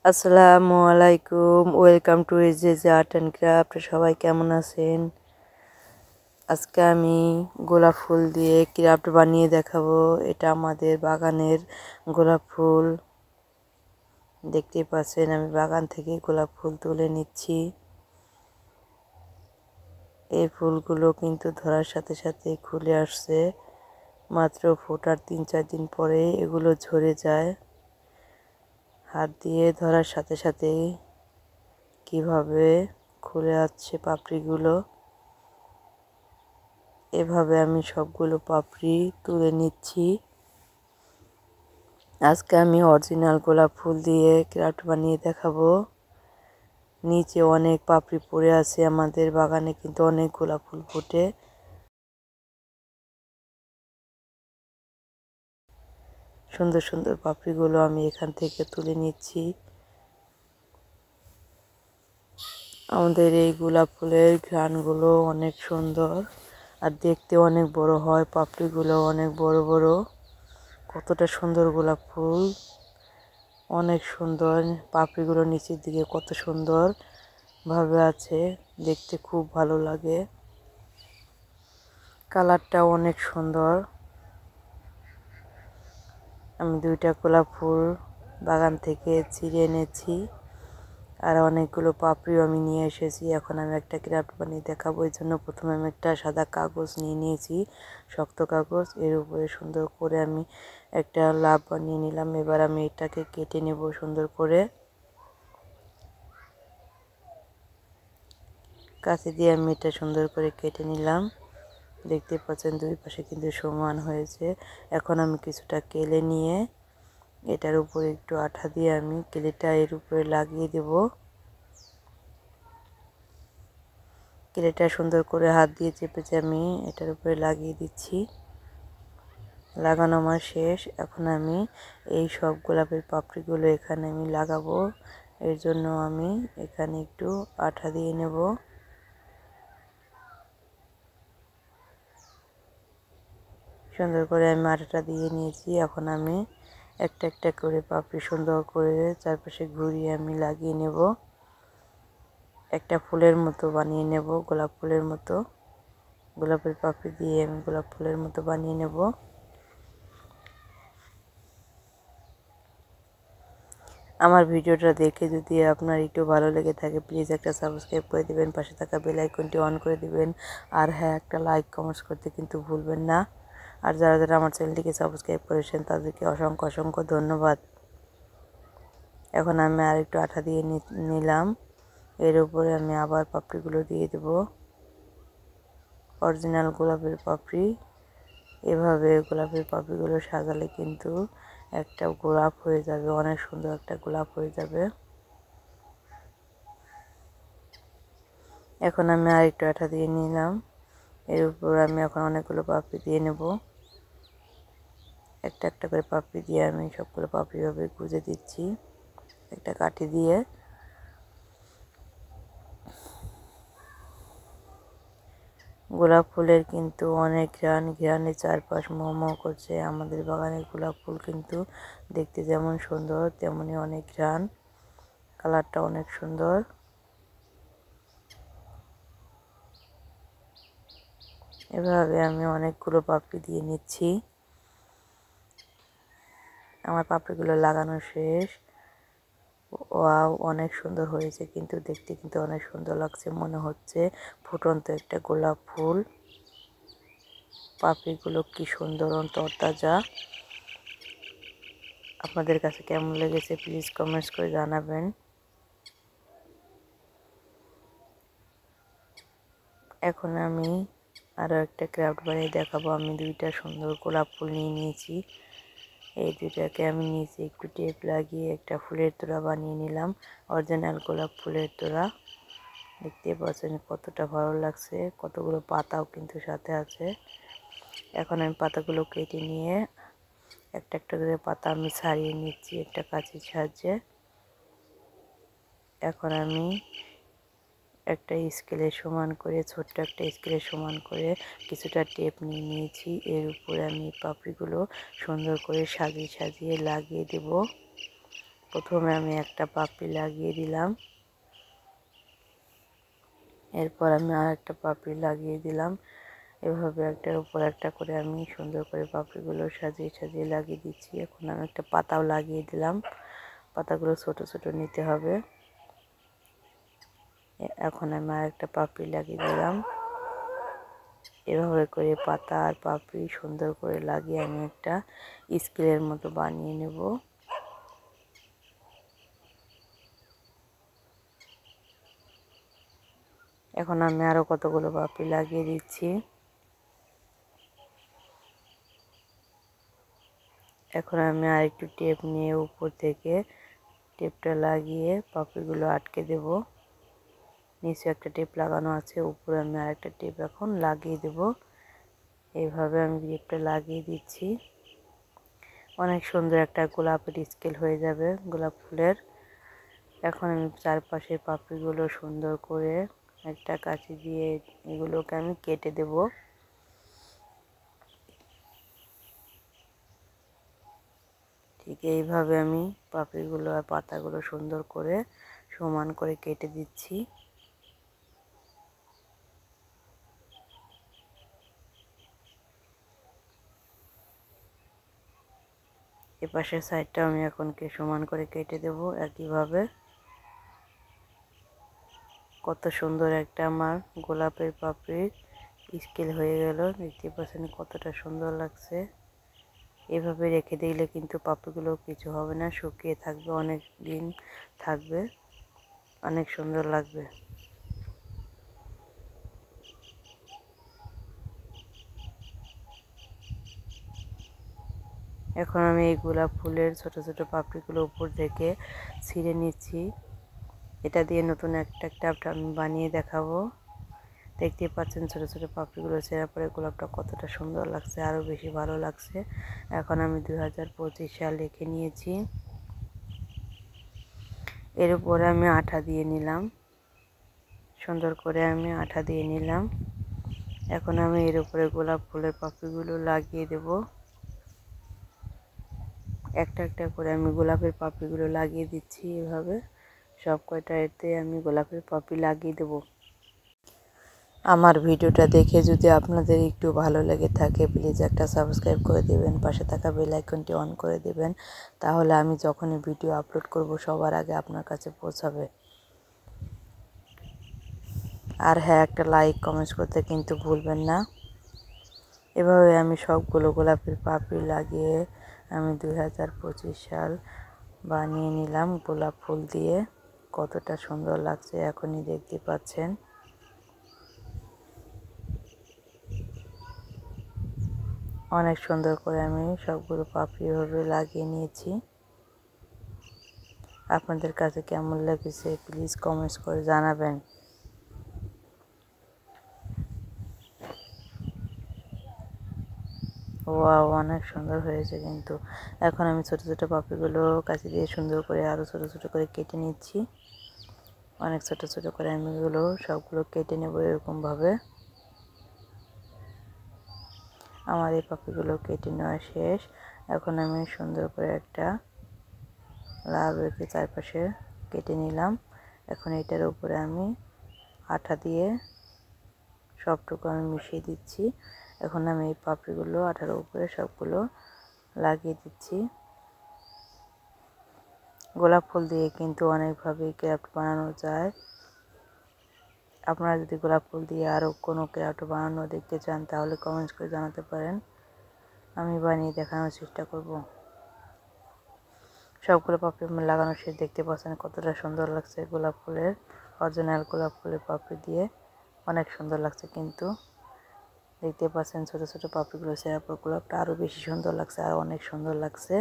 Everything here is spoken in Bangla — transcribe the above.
আসসালামু আলাইকুম, ওয়েলকাম টু এজেজ আর্ট অ্যান্ড ক্রাফট। সবাই কেমন আছেন? আজকে আমি গোলাপ ফুল দিয়ে ক্রাফট বানিয়ে দেখাবো। এটা আমাদের বাগানের গোলাপ ফুল। দেখতেই পাচ্ছেন আমি বাগান থেকে গোলাপ ফুল তুলে নিচ্ছি। এই ফুলগুলো কিন্তু ধরার সাথে সাথে খুলে আসছে। মাত্র ফোটার 3-4 দিন পরে এগুলো ঝরে যায়। হাত দিয়ে ধরার সাথে সাথেই কিভাবে খুলে আসছে পাপড়িগুলো। এভাবে আমি সবগুলো পাপড়ি তুলে নিচ্ছি। আজকে আমি অরিজিনাল গোলাপ ফুল দিয়ে ক্রাফট বানিয়ে দেখাবো। নিচে অনেক পাপড়ি পড়ে আছে, আমাদের বাগানে কিন্তু অনেক গোলাপ ফুল ফোটে। সুন্দর সুন্দর পাপড়িগুলো আমি এখান থেকে তুলে নিচ্ছি। আমাদের এই গোলাপ ফুলের ঘ্রাণগুলো অনেক সুন্দর আর দেখতে অনেক বড় হয়। পাপড়িগুলো অনেক বড় বড়। কতটা সুন্দর গোলাপ ফুল, অনেক সুন্দর। পাপড়িগুলো নিচের দিকে কত সুন্দর ভাবে আছে, দেখতে খুব ভালো লাগে। কালারটা অনেক সুন্দর। আমি 2টা গোলাপ ফুল বাগান থেকে ছিঁড়ে এনেছি আর অনেকগুলো পাপড়িও আমি নিয়ে এসেছি। এখন আমি একটা ক্রাফট বানিয়ে দেখাবো। এই জন্য প্রথমে আমি একটা সাদা কাগজ নিয়ে নিয়েছি, শক্ত কাগজ। এর উপরে সুন্দর করে আমি একটা লাভ বানিয়ে নিলাম। এবার আমি এটাকে কেটে নেব সুন্দর করে। কাঁচি দিয়ে আমি এটা সুন্দর করে কেটে নিলাম। দেখতে পাচ্ছেন দুই পাশে কিন্তু সমান হয়েছে। এখন আমি কিছুটা কেলে নিয়ে এটার উপরে একটু আঠা দিয়ে আমি কেলেটা এর উপরে লাগিয়ে দেব। কেলেটা সুন্দর করে হাত দিয়ে চেপে আমি এটার উপরে লাগিয়ে দিচ্ছি। লাগানো আমার শেষ। এখন আমি এই সব গোলাপের পাপড়িগুলো এখানে আমি লাগাবো। এর জন্য আমি এখানে একটু আঠা দিয়ে নেব। সুন্দর করে আমি আঠাটা দিয়ে নিয়েছি। এখন আমি একটা একটা করে পাপড়ি সুন্দর করে চারপাশে ঘুরিয়ে আমি লাগিয়ে নেব। একটা ফুলের মতো বানিয়ে নেব, গোলাপ ফুলের মতো। গোলাপের পাপড়ি দিয়ে আমি গোলাপ ফুলের মতো বানিয়ে নেব। আমার ভিডিওটা দেখে যদি আপনার একটু ভালো লেগে থাকে, প্লিজ একটা সাবস্ক্রাইব করে দিবেন, পাশে থাকা বেল আইকনটি অন করে দিবেন। আর হ্যাঁ, একটা লাইক কমেন্টস করতে কিন্তু ভুলবেন না। আর যারা যারা আমার চ্যানেলটিকে সাবস্ক্রাইব করেছেন তাদেরকে অসংখ্য অসংখ্য ধন্যবাদ। এখন আমি আর একটু আঠা দিয়ে নিলাম। এর উপরে আমি আবার পাপড়িগুলো দিয়ে দেব, অরিজিনাল গোলাপের পাপড়ি। এভাবে গোলাপের পাপড়িগুলো সাজালে কিন্তু একটা গোলাপ হয়ে যাবে, অনেক সুন্দর একটা গোলাপ হয়ে যাবে। এখন আমি আর একটু আঠা দিয়ে নিলাম। এর উপর আমি এখন অনেকগুলো পাপড়ি দিয়ে নেব। একটা একটা করে পাপড়ি দিয়ে আমি সবগুলো পাপড়ি ভাবে গুঁজে দিচ্ছি একটা কাঠি দিয়ে। গোলাপ ফুলের কিন্তু অনেক ঘ্রাণ, ঘ্রাণে চারপাশ মোমো করছে। আমাদের বাগানের গোলাপ ফুল কিন্তু দেখতে যেমন সুন্দর তেমনি অনেক ঘ্রাণ। কালারটা অনেক সুন্দর। এভাবে আমি অনেকগুলো পাপড়ি দিয়ে নিচ্ছি। আমার পাপড়িগুলো লাগানো শেষ। ওয়াও, অনেক সুন্দর হয়েছে, কিন্তু দেখতে কিন্তু অনেক সুন্দর লাগছে। মনে হচ্ছে ফুটন্ত একটা গোলাপ ফুল। পাপড়িগুলো কি সুন্দর তরতাজা। আপনাদের কাছে কেমন লেগেছে প্লিজ কমেন্টস করে জানাবেন। এখন আমি আরও একটা ক্রাফট বানিয়ে দেখাবো। আমি 2টা সুন্দর গোলাপ ফুল নিয়ে নিয়েছি। এই 2টাকে আমি নিচে একটু টেপ লাগিয়ে একটা ফুলের তোড়া বানিয়ে নিলাম, অরিজিনাল গোলাপ ফুলের তোড়া। দেখতে পাচ্ছেন কতটা ভালো লাগছে, কতগুলো পাতাও কিন্তু সাথে আছে। এখন আমি পাতাগুলো কেটে নিয়ে একটা একটা করে পাতা আমি ছাড়িয়ে নিচ্ছি একটা কাঁচির সাহায্যে। এখন আমি একটা স্কেলের সমান করে, ছোট্ট একটা স্কেলের সমান করে কিছুটা টেপ নিয়ে নিয়েছি। এর উপরে আমি পাপড়িগুলো সুন্দর করে সাজিয়ে সাজিয়ে লাগিয়ে দেব। প্রথমে আমি একটা পাপড়ি লাগিয়ে দিলাম, এরপর আমি আর একটা পাপড়ি লাগিয়ে দিলাম। এভাবে একটার উপর একটা করে আমি সুন্দর করে পাপড়িগুলো সাজিয়ে সাজিয়ে লাগিয়ে দিচ্ছি। এখন আমি একটা পাতাও লাগিয়ে দিলাম, পাতাগুলো ছোট ছোট নিতে হবে। এখন আমি আর একটা পাপড়ি লাগিয়ে দিলাম। এভাবে করে পাতা আর পাপড়ি সুন্দর করে লাগিয়ে আমি একটা স্কেলের মতো বানিয়ে নেব। এখন আমি আরো কতগুলো পাপড়ি লাগিয়ে দিচ্ছি। এখন আমি আর একটু টেপ নিয়ে উপর থেকে টেপটা লাগিয়ে পাপড়িগুলো আটকে দেব। নিচে একটা টেপ লাগানো আছে, উপরে আমি আর একটা টেপ এখন লাগিয়ে দেব। এইভাবে আমি টেপটা লাগিয়ে দিচ্ছি। অনেক সুন্দর একটা গোলাপের স্কেল হয়ে যাবে গোলাপ ফুলের। এখন আমি চারপাশের পাপড়িগুলো সুন্দর করে একটা কাঁচি দিয়ে এগুলোকে আমি কেটে দেব। ঠিক এইভাবে আমি পাপড়িগুলো আর পাতাগুলো সুন্দর করে সমান করে কেটে দিচ্ছি। এপাশের সাইডটা আমি এখন সমান করে কেটে দেব একইভাবে। কত সুন্দর একটা আমার গোলাপের পাপড়ির স্কেল হয়ে গেল। দেখতে পাচ্ছেন কতটা সুন্দর লাগছে। এভাবে রেখে দিলে কিন্তু পাপড়িগুলো কিছু হবে না, শুকিয়ে থাকবে, অনেক দিন থাকবে, অনেক সুন্দর লাগবে। এখন আমি এই গোলাপ ফুলের ছোট ছোট পাপড়িগুলো উপর থেকে ছিঁড়ে নিচ্ছি। এটা দিয়ে নতুন একটা ক্রাফট আমি বানিয়ে দেখাবো। দেখতে পাচ্ছেন ছোট ছোট পাপড়িগুলো ছেঁড়ার পরে গোলাপটা কতটা সুন্দর লাগছে, আরও বেশি ভালো লাগছে। এখন আমি 2025 সাল লিখে নিয়েছি। এর উপরে আমি আঠা দিয়ে নিলাম, সুন্দর করে আমি আঠা দিয়ে নিলাম। এখন আমি এর উপরে গোলাপ ফুলের পাপড়িগুলো লাগিয়ে দেব। একটা একটা করে আমি গোলাপের পাপড়িগুলো লাগিয়ে দিচ্ছি। এভাবে সব কয়টা এতে আমি গোলাপের পাপড়ি লাগিয়ে দেব। আমার ভিডিওটা দেখে যদি আপনাদের একটু ভালো লেগে থাকে প্লিজ একটা সাবস্ক্রাইব করে দেবেন, পাশে থাকা বেল আইকনটি অন করে দেবেন, তাহলে আমি যখনই ভিডিও আপলোড করব সবার আগে আপনার কাছে পৌঁছাবে। আর হ্যাঁ, একটা লাইক কমেন্টস করতে কিন্তু ভুলবেন না। এভাবে আমি সবগুলো গোলাপের পাপড়ি লাগিয়ে আমি 2025 সাল বানিয়ে নিলাম গোলাপ ফুল দিয়ে। কতটা সুন্দর লাগছে এখনই দেখতে পাচ্ছেন। অনেক সুন্দর করে আমি সবগুলো পাপড়ি এভাবে লাগিয়ে নিয়েছি। আপনাদের কাছে কেমন লেগেছে প্লিজ কমেন্টস করে জানাবেন। ওয়াও, অনেক সুন্দর হয়েছে কিন্তু। এখন আমি ছোট ছোট পাপড়িগুলো কাঁচি দিয়ে সুন্দর করে আরও ছোট ছোট করে কেটে নিচ্ছি। অনেক ছোট ছোট করে আমি এগুলো সবগুলো কেটে নেব এরকমভাবে। আমার এই পাপড়িগুলো কেটে নেওয়া শেষ। এখন আমি সুন্দর করে একটা লাভ রেখে চারপাশে কেটে নিলাম। এখন এটার উপরে আমি আঠা দিয়ে সবটুকু আমি মিশিয়ে দিচ্ছি। এখন আমি এই পাপড়িগুলো আঠার উপরে সবগুলো লাগিয়ে দিচ্ছি। গোলাপ ফুল দিয়ে কিন্তু অনেকভাবেই ক্রাফট বানানো যায়। আপনারা যদি গোলাপ ফুল দিয়ে আরও কোনো ক্রাফট বানানো দেখতে চান তাহলে কমেন্টস করে জানাতে পারেন, আমি বানিয়ে দেখানোর চেষ্টা করব। সবগুলো পাপড়ি লাগানো শেষ। দেখতে পাচ্ছেন কতটা সুন্দর লাগছে গোলাপ ফুলের, অরিজিনাল গোলাপ ফুলের পাপড়ি দিয়ে অনেক সুন্দর লাগছে কিন্তু। দেখতে পাচ্ছেন ছোট ছোট পাপড়িগুলো ছেঁড়ার পর গোলাপটা আরও বেশি সুন্দর লাগছে, আর অনেক সুন্দর লাগছে।